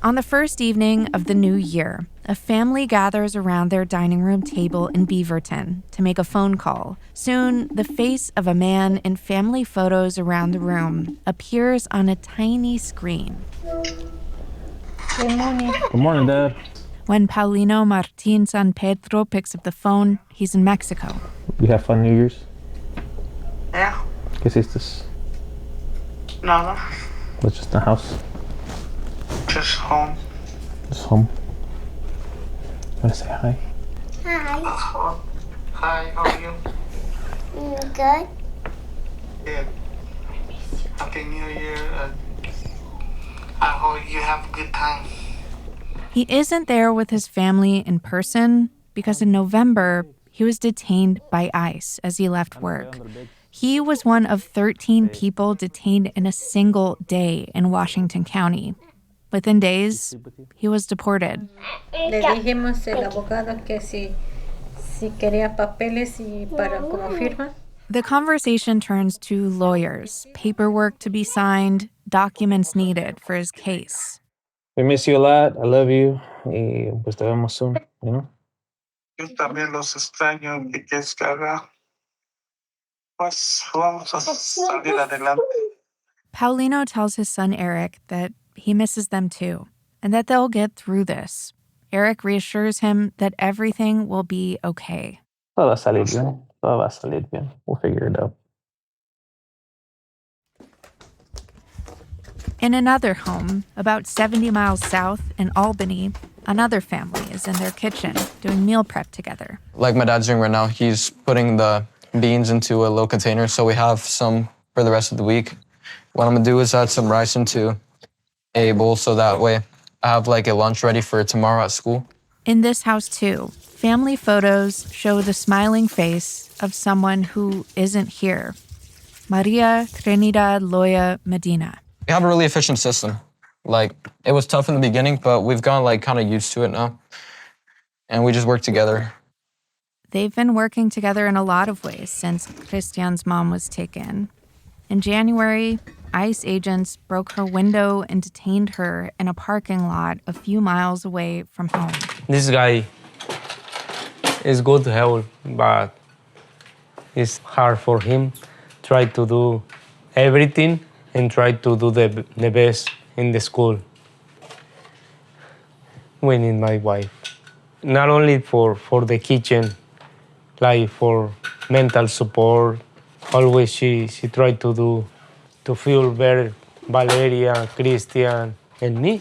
On the first evening of the new year, a family gathers around their dining room table in Beaverton to make a phone call. Soon, the face of a man in family photos around the room appears on a tiny screen. Good morning. Good morning, Dad. When Paulino Martin San Pedro picks up the phone, he's in Mexico. You have fun New Year's? Yeah. ¿Qué hiciste? Nada. Was just in the house? Just home. Just home? Want to say hi? Hi. Hi, how are you? Good. Good. Happy New Year. I hope you have a good time. He isn't there with his family in person because in November, he was detained by ICE as he left work. He was one of 13 people detained in a single day in Washington County. Within days, he was deported. Le dijimos el abogado que si quería papeles y para como firma. The conversation turns to lawyers, paperwork to be signed, documents needed for his case. We miss you a lot. I love you. Y pues te vemos soon, you know? Yo también los extraño. ¿Qué quieres que haga? Pues vamos a salir adelante. Paulino tells his son Eric that he misses them too, and that they'll get through this. Eric reassures him that everything will be okay. Todo va a salir bien. Todo va a salir bien. We'll figure it out. In another home, about 70 miles south in Albany, another family is in their kitchen doing meal prep together. Like my dad's doing right now, he's putting the beans into a little container so we have some for the rest of the week. What I'm gonna do is add some rice into a bowl so that way I have like a lunch ready for tomorrow at school. In this house too, family photos show the smiling face of someone who isn't here. Maria Trinidad Loya Medina. We have a really efficient system. Like, it was tough in the beginning, but we've gotten like kind of used to it now. And we just work together. They've been working together in a lot of ways since Christian's mom was taken. In January, ICE agents broke her window and detained her in a parking lot a few miles away from home. This guy is good to help, but it's hard for him. Try to do everything and try to do the best in the school. We need my wife. Not only for the kitchen, like for mental support. Always she tried to feel better, Valeria, Christian, and me.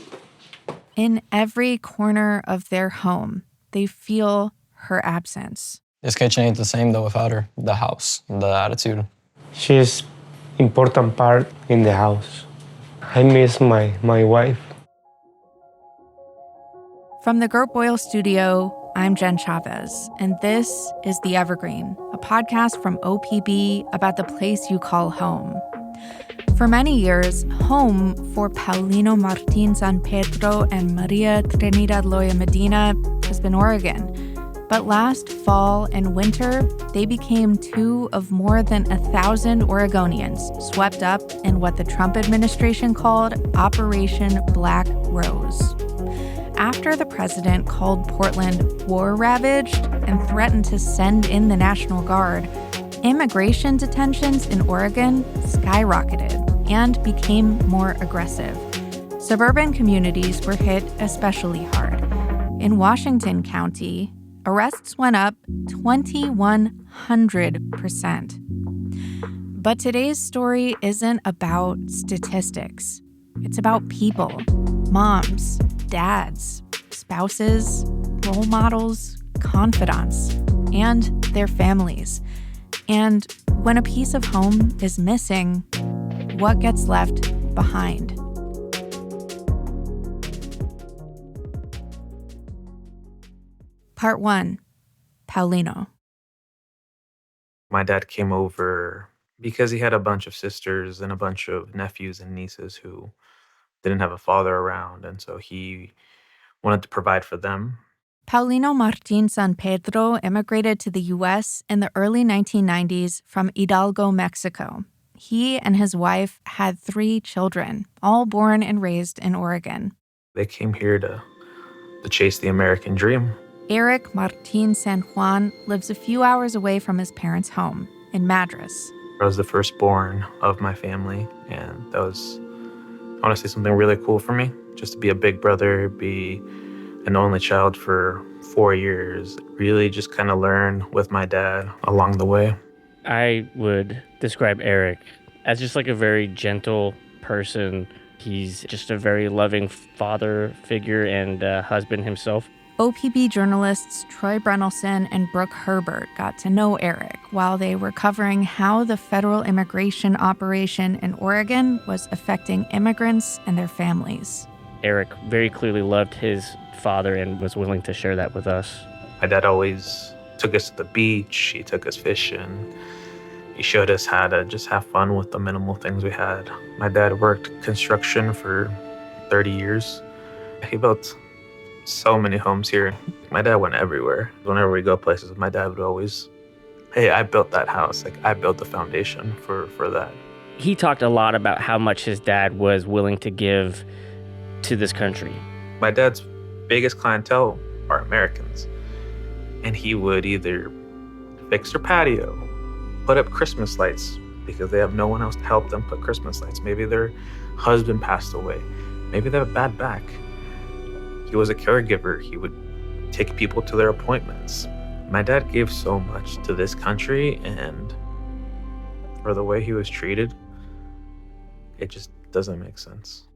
In every corner of their home, they feel her absence. This kitchen ain't the same though without her. The house, the attitude. She's important part in the house. I miss my wife. From the Gert Boyle studio, I'm Jen Chavez, and this is The Evergreen, a podcast from OPB about the place you call home. For many years, home for Paulino Martin San Pedro and Maria Trinidad Loya Medina has been Oregon. But last fall and winter, they became two of more than 1,000 Oregonians swept up in what the Trump administration called Operation Black Rose. After the president called Portland war-ravaged and threatened to send in the National Guard, immigration detentions in Oregon skyrocketed and became more aggressive. Suburban communities were hit especially hard. In Washington County, arrests went up 2,100%. But today's story isn't about statistics. It's about people, moms, dads, spouses, role models, confidants, and their families. And when a piece of home is missing, what gets left behind? Part 1. Paulino. My dad came over because he had a bunch of sisters and a bunch of nephews and nieces who didn't have a father around, and so he wanted to provide for them. Paulino Martin San Pedro immigrated to the U.S. in the early 1990s from Hidalgo, Mexico. He and his wife had 3 children, all born and raised in Oregon. They came here to chase the American dream. Eric Martin San Juan lives a few hours away from his parents' home in Madras. I was the firstborn of my family, and that was honestly something really cool for me, just to be a big brother, be an only child for 4 years, really just kind of learn with my dad along the way. I would describe Eric as just like a very gentle person. He's just a very loving father figure and husband himself. OPB journalists Troy Brennelson and Brooke Herbert got to know Eric while they were covering how the federal immigration operation in Oregon was affecting immigrants and their families. Eric very clearly loved his father and was willing to share that with us. My dad always took us to the beach, he took us fishing, he showed us how to just have fun with the minimal things we had. My dad worked construction for 30 years. He built so many homes here. My dad went everywhere. Whenever we go places, my dad would always, hey, I built that house. Like, I built the foundation for that. He talked a lot about how much his dad was willing to give to this country. My dad's biggest clientele are Americans. And he would either fix their patio, put up Christmas lights because they have no one else to help them put Christmas lights. Maybe their husband passed away. Maybe they have a bad back. He was a caregiver. He would take people to their appointments. My dad gave so much to this country, and for the way he was treated, it just doesn't make sense.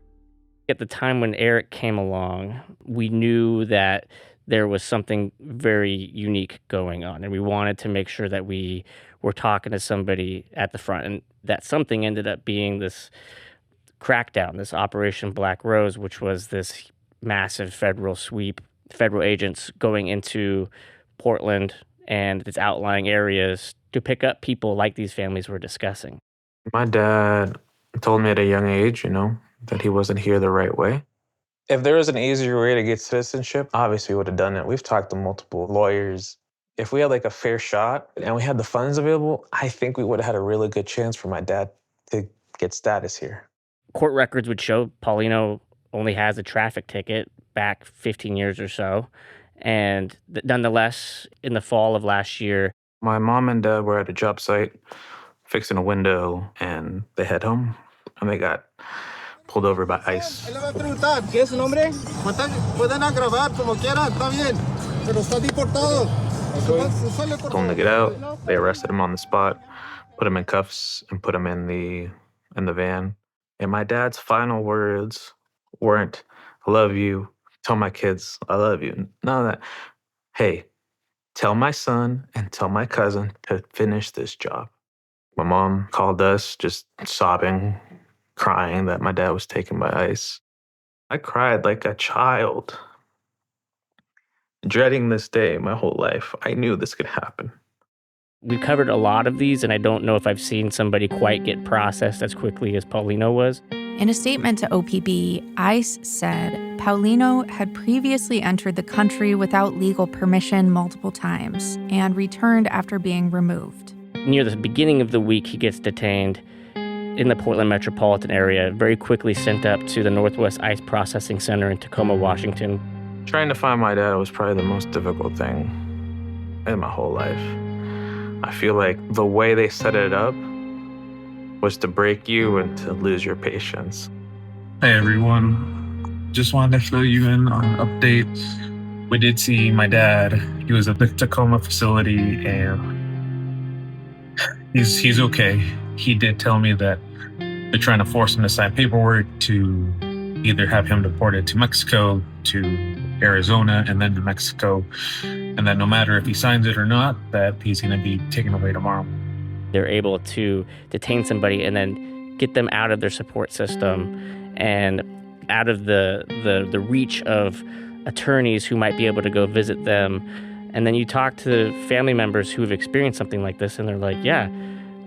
At the time when Eric came along, we knew that there was something very unique going on, and we wanted to make sure that we were talking to somebody at the front, and that something ended up being this crackdown, this Operation Black Rose, which was this massive federal sweep, federal agents going into Portland and its outlying areas to pick up people like these families were discussing. My dad told me at a young age, that he wasn't here the right way. If there was an easier way to get citizenship, obviously we would have done it. We've talked to multiple lawyers. If we had like a fair shot and we had the funds available, I think we would have had a really good chance for my dad to get status here. Court records would show Paulino only has a traffic ticket back 15 years or so. And nonetheless, in the fall of last year, my mom and dad were at a job site fixing a window, and they head home, and they got pulled over by ICE. Told him to get out. They arrested him on the spot, put him in cuffs, and put him in the van. And my dad's final words weren't, I love you, tell my kids I love you. None of that. Hey, tell my son and tell my cousin to finish this job. My mom called us just sobbing, crying that my dad was taken by ICE. I cried like a child, dreading this day my whole life. I knew this could happen. We've covered a lot of these, and I don't know if I've seen somebody quite get processed as quickly as Paulino was. In a statement to OPB, ICE said Paulino had previously entered the country without legal permission multiple times and returned after being removed. Near the beginning of the week, he gets detained in the Portland metropolitan area, very quickly sent up to the Northwest ICE Processing Center in Tacoma, Washington. Trying to find my dad was probably the most difficult thing in my whole life. I feel like the way they set it up was to break you and to lose your patience. Hey everyone, just wanted to fill you in on an update. We did see my dad. He was at the Tacoma facility and he's okay. He did tell me that they're trying to force him to sign paperwork to either have him deported to Mexico, to Arizona, and then to Mexico. And that no matter if he signs it or not, that he's going to be taken away tomorrow. They're able to detain somebody and then get them out of their support system and out of the reach of attorneys who might be able to go visit them. And then you talk to family members who have experienced something like this, and they're like, yeah,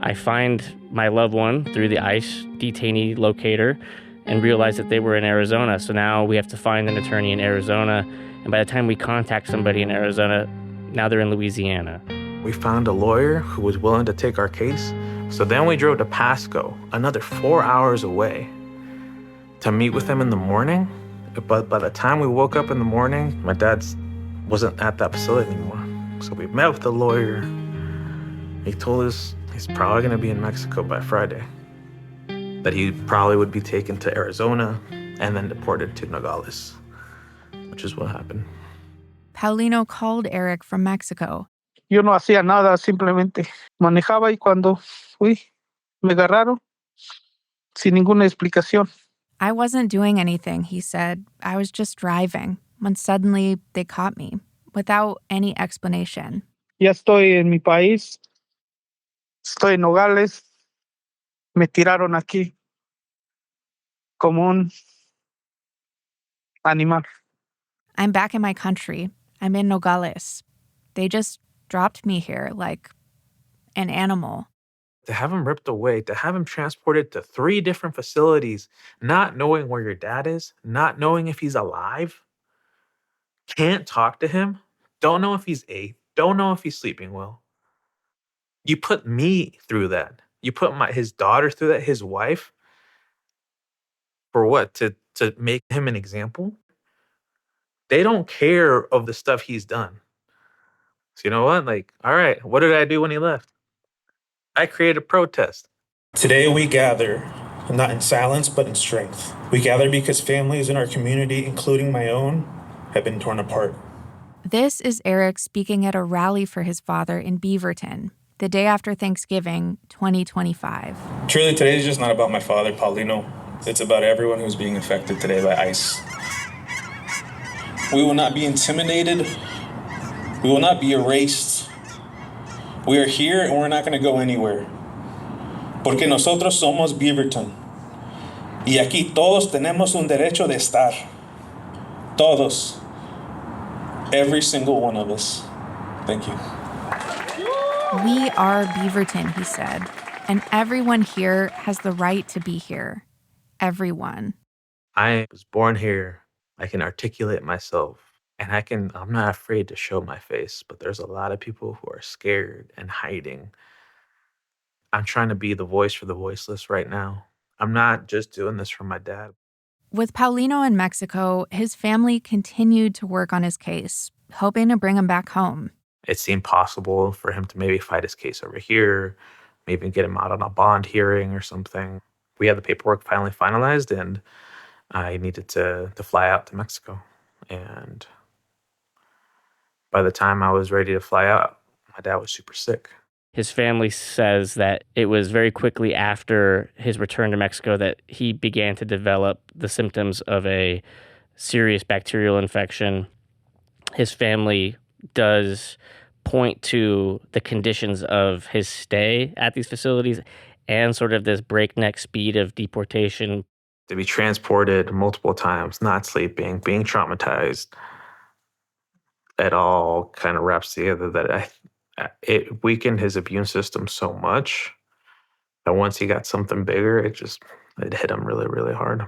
I find my loved one through the ICE detainee locator and realize that they were in Arizona. So now we have to find an attorney in Arizona. And by the time we contact somebody in Arizona, now they're in Louisiana. We found a lawyer who was willing to take our case. So then we drove to Pasco, another 4 hours away, to meet with them in the morning But by the time we woke up in the morning, my dad wasn't at that facility anymore. So we met with the lawyer. He told us he's probably going to be in Mexico by Friday, that he probably would be taken to Arizona and then deported to Nogales, which is what happened. Paulino called Eric from Mexico. Yo no hacía nada, simplemente manejaba y cuando fui, me agarraron sin ninguna explicación. I wasn't doing anything, he said. I was just driving when suddenly they caught me without any explanation. Ya estoy en mi país, estoy en Nogales, me tiraron aquí como un animal. I'm back in my country. I'm in Nogales. They just dropped me here like an animal. To have him ripped away, to have him transported to 3 different facilities, not knowing where your dad is, not knowing if he's alive, can't talk to him, don't know if he's ate, don't know if he's sleeping well. You put me through that. You put his daughter through that, his wife. For what? To make him an example? They don't care of the stuff he's done. So you know what? Like, all right, what did I do when he left? I created a protest. Today we gather, not in silence, but in strength. We gather because families in our community, including my own, have been torn apart. This is Eric speaking at a rally for his father in Beaverton, the day after Thanksgiving, 2025. Truly, today is just not about my father, Paulino. It's about everyone who's being affected today by ICE. We will not be intimidated. We will not be erased. We are here and we're not going to go anywhere. Porque nosotros somos Beaverton. Y aquí todos tenemos un derecho de estar. Todos. Every single one of us. Thank you. We are Beaverton, he said, and everyone here has the right to be here. Everyone. I was born here. I can articulate myself. And I'm not afraid to show my face, but there's a lot of people who are scared and hiding. I'm trying to be the voice for the voiceless right now. I'm not just doing this for my dad. With Paulino in Mexico, his family continued to work on his case, hoping to bring him back home. It seemed possible for him to maybe fight his case over here, maybe get him out on a bond hearing or something. We had the paperwork finally finalized, and I needed to fly out to Mexico. And by the time I was ready to fly out, my dad was super sick. His family says that it was very quickly after his return to Mexico that he began to develop the symptoms of a serious bacterial infection. His family does point to the conditions of his stay at these facilities and sort of this breakneck speed of deportation. To be transported multiple times, not sleeping, being traumatized, it all kind of wraps together that it weakened his immune system so much that once he got something bigger, it hit him really, really hard.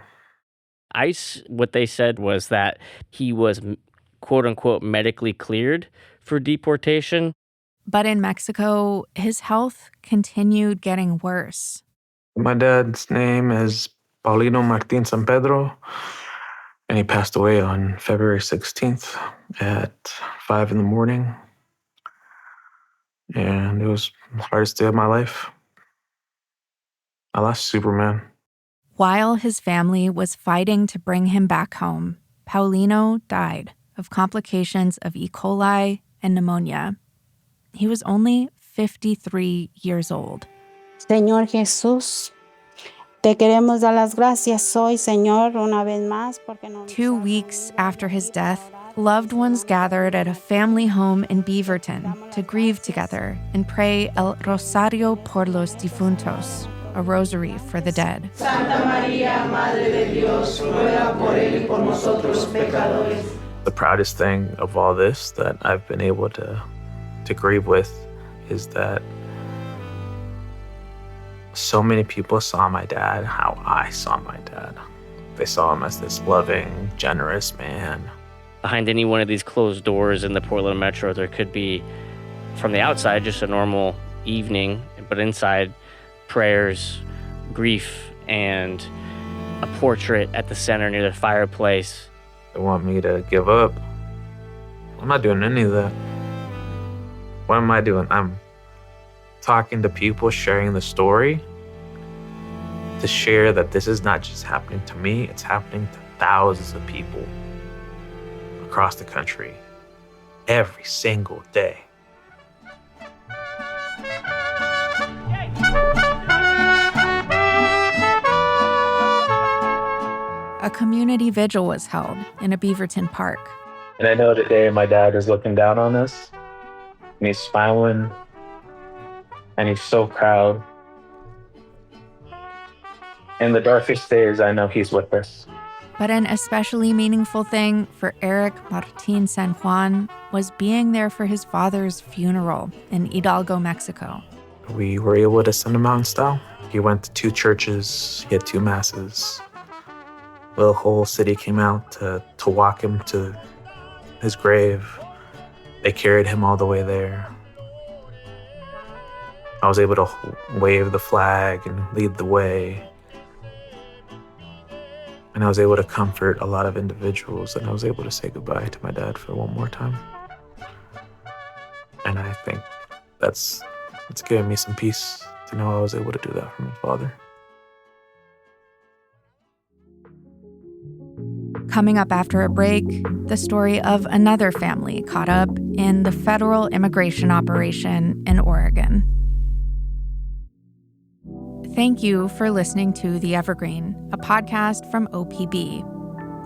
ICE, what they said was that he was, quote unquote, medically cleared for deportation. But in Mexico, his health continued getting worse. My dad's name is Paulino Martin San Pedro, and he passed away on February 16th at 5 a.m. And it was the hardest day of my life. I lost Superman. While his family was fighting to bring him back home, Paulino died of complications of E. coli and pneumonia. He was only 53 years old. Señor Jesús, te queremos dar las gracias hoy, Señor, una vez más. 2 weeks after his death, loved ones gathered at a family home in Beaverton to grieve together and pray El Rosario por los Difuntos, a rosary for the dead. Santa María, Madre de Dios, ruega por él y por nosotros pecadores. The proudest thing of all this that I've been able to grieve with is that so many people saw my dad how I saw my dad. They saw him as this loving, generous man. Behind any one of these closed doors in the Portland Metro, there could be, from the outside, just a normal evening, but inside, prayers, grief, and a portrait at the center near the fireplace They want me to give up. I'm not doing any of that. What am I doing? I'm talking to people, sharing the story, to share that this is not just happening to me, it's happening to thousands of people across the country every single day. A community vigil was held in a Beaverton park. And I know today my dad is looking down on us, and he's smiling, and he's so proud. In the darkest days, I know he's with us. But an especially meaningful thing for Eric Martin San Juan was being there for his father's funeral in Hidalgo, Mexico. We were able to send him out in style. He went to 2 churches, he had 2 masses. The whole city came out to walk him to his grave. They carried him all the way there. I was able to wave the flag and lead the way. And I was able to comfort a lot of individuals, and I was able to say goodbye to my dad for one more time. And I think it's given me some peace to know I was able to do that for my father. Coming up after a break, the story of another family caught up in the federal immigration operation in Oregon. Thank you for listening to The Evergreen, a podcast from OPB.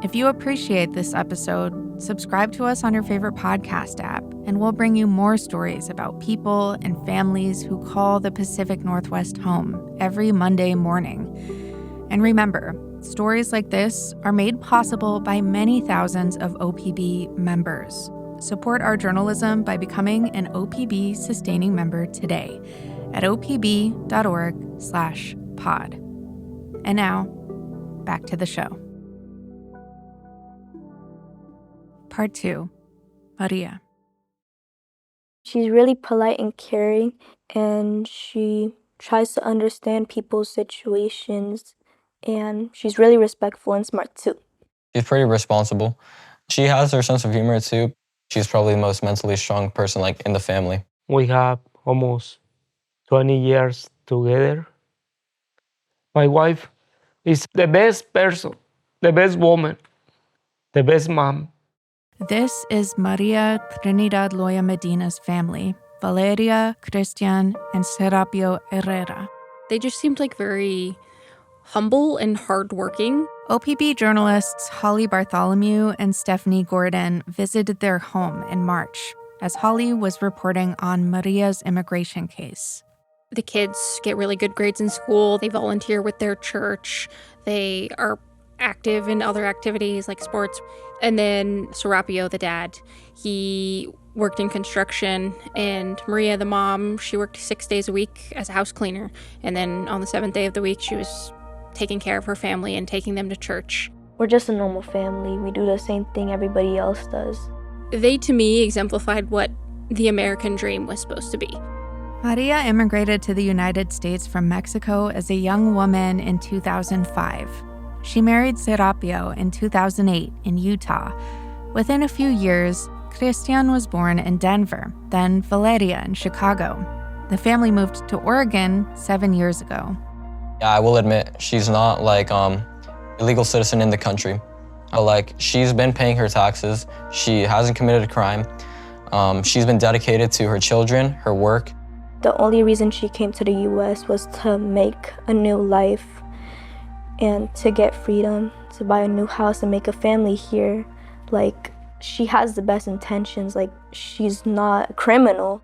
If you appreciate this episode, subscribe to us on your favorite podcast app, and we'll bring you more stories about people and families who call the Pacific Northwest home every Monday morning. And remember, stories like this are made possible by many thousands of OPB members. Support our journalism by becoming an OPB sustaining member today at opb.org/pod. And now, back to the show. Part 2, Maria. She's really polite and caring, and she tries to understand people's situations, and she's really respectful and smart too. She's pretty responsible. She has her sense of humor too. She's probably the most mentally strong person in the family. We have almost 20 years together. My wife is the best person, the best woman, the best mom. This is Maria Trinidad Loya Medina's family, Valeria, Christian, and Serapio Herrera. They just seemed like very humble and hardworking. OPB journalists Holly Bartholomew and Stephanie Gordon visited their home in March as Holly was reporting on Maria's immigration case. The kids get really good grades in school. They volunteer with their church. They are active in other activities like sports. And then Serapio, the dad, he worked in construction. And Maria, the mom, she worked 6 days a week as a house cleaner. And then on the 7th day of the week, she was taking care of her family and taking them to church. We're just a normal family. We do the same thing everybody else does. They, to me, exemplified what the American dream was supposed to be. Maria immigrated to the United States from Mexico as a young woman in 2005. She married Serapio in 2008 in Utah. Within a few years, Christian was born in Denver, then Valeria in Chicago. The family moved to Oregon 7 years ago. Yeah, I will admit, she's not a legal citizen in the country. She's been paying her taxes. She hasn't committed a crime. She's been dedicated to her children, her work. The only reason she came to the U.S. was to make a new life and to get freedom, to buy a new house and make a family here. She has the best intentions. She's not a criminal.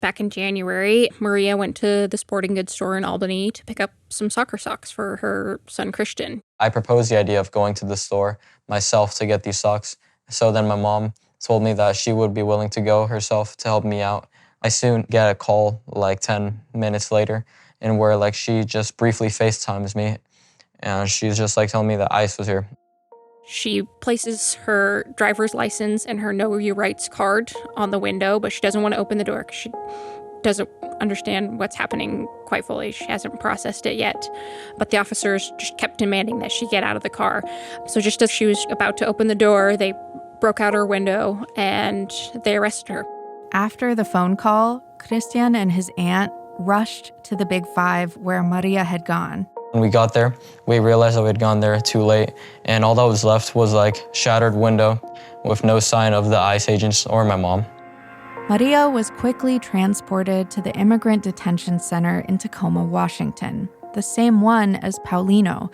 Back in January, Maria went to the sporting goods store in Albany to pick up some soccer socks for her son, Christian. I proposed the idea of going to the store myself to get these socks. So then my mom told me that she would be willing to go herself to help me out. I soon get a call 10 minutes later, and where she just briefly FaceTimes me, and she's just telling me that ICE was here. She places her driver's license and her Know Your Rights card on the window, but she doesn't want to open the door because she doesn't understand what's happening quite fully. She hasn't processed it yet. But the officers just kept demanding that she get out of the car. So just as she was about to open the door, they broke out her window and they arrested her. After the phone call, Christian and his aunt rushed to the Big Five where Maria had gone. When we got there, we realized that we had gone there too late, and all that was left was like shattered window with no sign of the ICE agents or my mom. Maria was quickly transported to the Immigrant Detention Center in Tacoma, Washington, the same one as Paulino.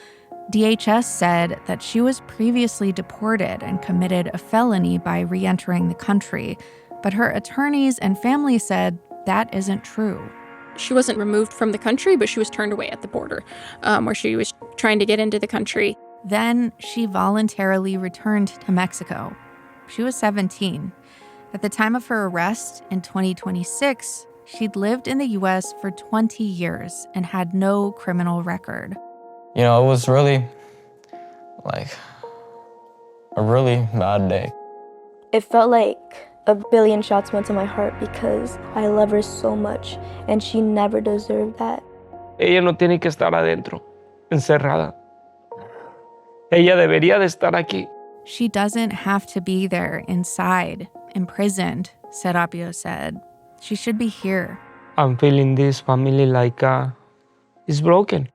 DHS said that she was previously deported and committed a felony by re-entering the country, but her attorneys and family said that isn't true. She wasn't removed from the country, but she was turned away at the border, where she was trying to get into the country. Then she voluntarily returned to Mexico. She was 17. At the time of her arrest in 2026, she'd lived in the U.S. for 20 years and had no criminal record. You know, it was really, like, a really bad day. It felt like a billion shots went to my heart because I love her so much and she never deserved that. Ella no tiene que estar adentro, encerrada. Ella debería de estar aquí. She doesn't have to be there inside, imprisoned, Serapio said. She should be here. I'm feeling this family like it's broken.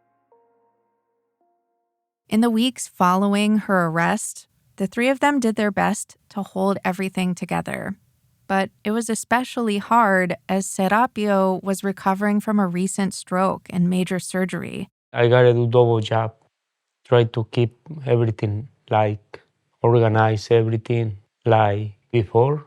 In the weeks following her arrest, the three of them did their best to hold everything together. But it was especially hard as Serapio was recovering from a recent stroke and major surgery. I gotta do double job. Try to keep everything like organize everything like before.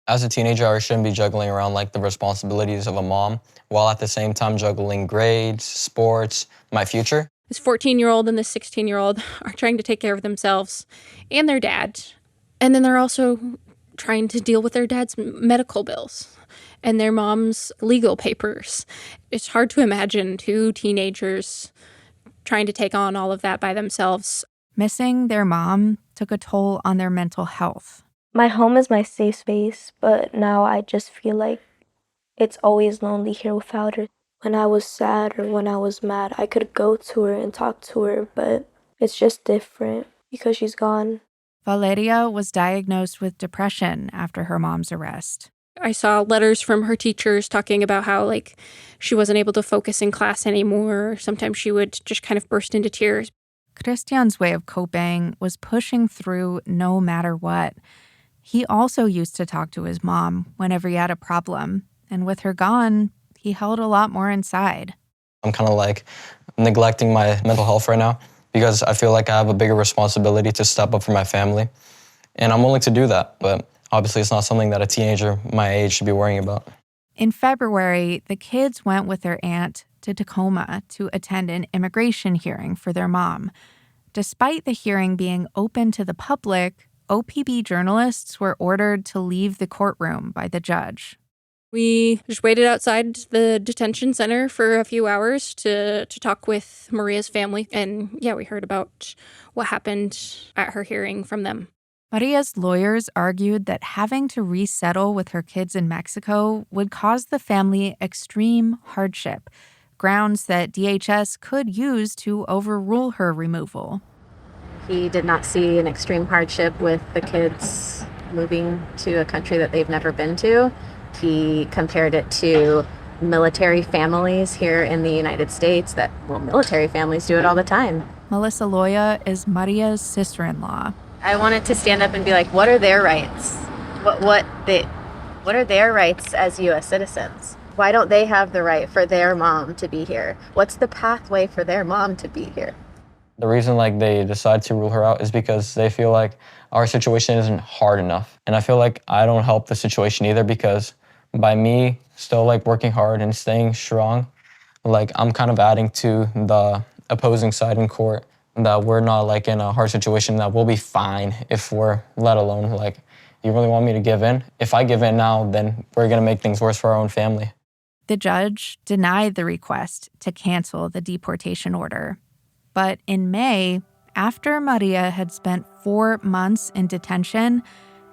As a teenager, I shouldn't be juggling around like the responsibilities of a mom while at the same time juggling grades, sports, my future. This 14-year-old and this 16-year-old are trying to take care of themselves and their dad. And then they're also trying to deal with their dad's medical bills and their mom's legal papers. It's hard to imagine two teenagers trying to take on all of that by themselves. Missing their mom took a toll on their mental health. My home is my safe space, but now I just feel like it's always lonely here without her. When I was sad or when I was mad, I could go to her and talk to her, but it's just different because she's gone. Valeria was diagnosed with depression after her mom's arrest. I saw letters from her teachers talking about how, like, she wasn't able to focus in class anymore. Sometimes she would just kind of burst into tears. Christian's way of coping was pushing through no matter what. He also used to talk to his mom whenever he had a problem, and with her gone, he held a lot more inside. I'm kind of like neglecting my mental health right now because I feel like I have a bigger responsibility to step up for my family. And I'm willing to do that, but obviously it's not something that a teenager my age should be worrying about. In February, the kids went with their aunt to Tacoma to attend an immigration hearing for their mom. Despite the hearing being open to the public, OPB journalists were ordered to leave the courtroom by the judge. We just waited outside the detention center for a few hours to talk with Maria's family. And yeah, we heard about what happened at her hearing from them. Maria's lawyers argued that having to resettle with her kids in Mexico would cause the family extreme hardship, grounds that DHS could use to overrule her removal. He did not see an extreme hardship with the kids moving to a country that they've never been to. He compared it to military families here in the United States military families do it all the time. Melissa Loya is Maria's sister-in-law. I wanted to stand up and be like, what are their rights? What are their rights as U.S. citizens? Why don't they have the right for their mom to be here? What's the pathway for their mom to be here? The reason they decide to rule her out is because they feel like our situation isn't hard enough. And I feel like I don't help the situation either because by me still working hard and staying strong, I'm kind of adding to the opposing side in court that we're not in a hard situation, that we'll be fine if we're let alone. You really want me to give in? If I give in now, then we're gonna make things worse for our own family. The judge denied the request to cancel the deportation order. But in May, after Maria had spent 4 months in detention,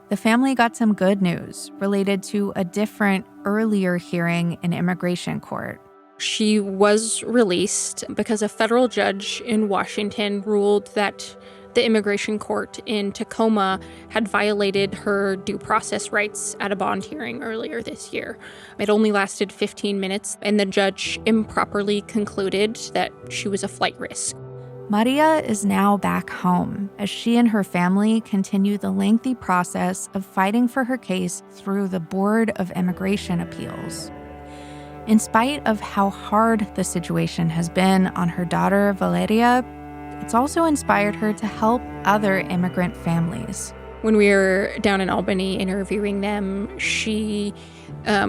the family got some good news related to a different earlier hearing in immigration court. She was released because a federal judge in Washington ruled that the immigration court in Tacoma had violated her due process rights at a bond hearing earlier this year. It only lasted 15 minutes, and the judge improperly concluded that she was a flight risk. Maria is now back home as she and her family continue the lengthy process of fighting for her case through the Board of Immigration Appeals. In spite of how hard the situation has been on her daughter, Valeria, it's also inspired her to help other immigrant families. When we were down in Albany interviewing them, she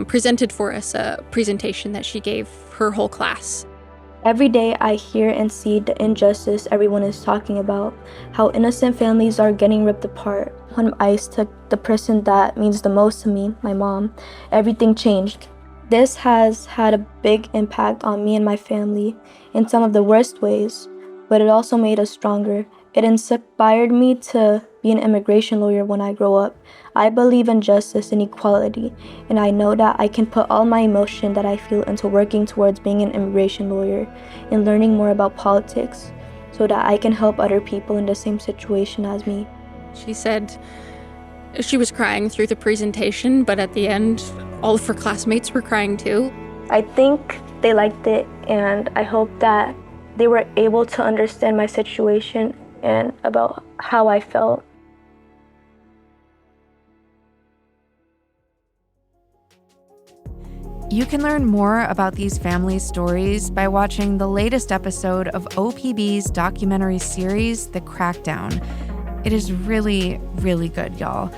presented for us a presentation that she gave her whole class. Every day I hear and see the injustice everyone is talking about, how innocent families are getting ripped apart. When ICE took the person that means the most to me, my mom, everything changed. This has had a big impact on me and my family in some of the worst ways, but it also made us stronger. It inspired me to be an immigration lawyer when I grow up. I believe in justice and equality, and I know that I can put all my emotion that I feel into working towards being an immigration lawyer and learning more about politics so that I can help other people in the same situation as me. She said she was crying through the presentation, but at the end, all of her classmates were crying too. I think they liked it, and I hope that they were able to understand my situation and about how I felt. You can learn more about these families' stories by watching the latest episode of OPB's documentary series, The Crackdown. It is really, really good, y'all.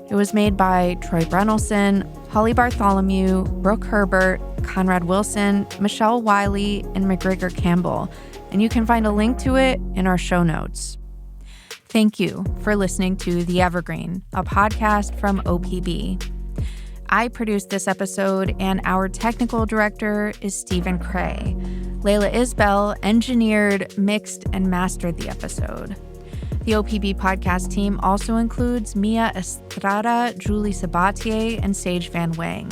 It was made by Troy Brennelson, Holly Bartholomew, Brooke Herbert, Conrad Wilson, Michelle Wiley, and McGregor Campbell, and you can find a link to it in our show notes. Thank you for listening to The Evergreen, a podcast from OPB. I produced this episode, and our technical director is Stephen Cray. Layla Isbell engineered, mixed, and mastered the episode. The OPB podcast team also includes Mia Estrada, Julie Sabatier, and Sage Van Wang.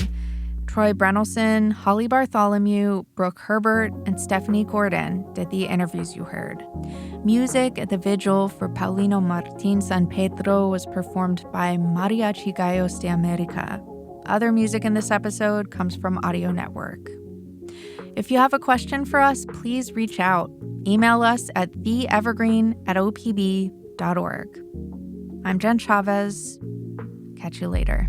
Troy Brennelson, Holly Bartholomew, Brooke Herbert, and Stephanie Gordon did the interviews you heard. Music at the vigil for Paulino Martin San Pedro was performed by Mariachi Gallos de America. Other music in this episode comes from Audio Network. If you have a question for us, please reach out. Email us at theevergreen@opb.org. I'm Jen Chavez. Catch you later.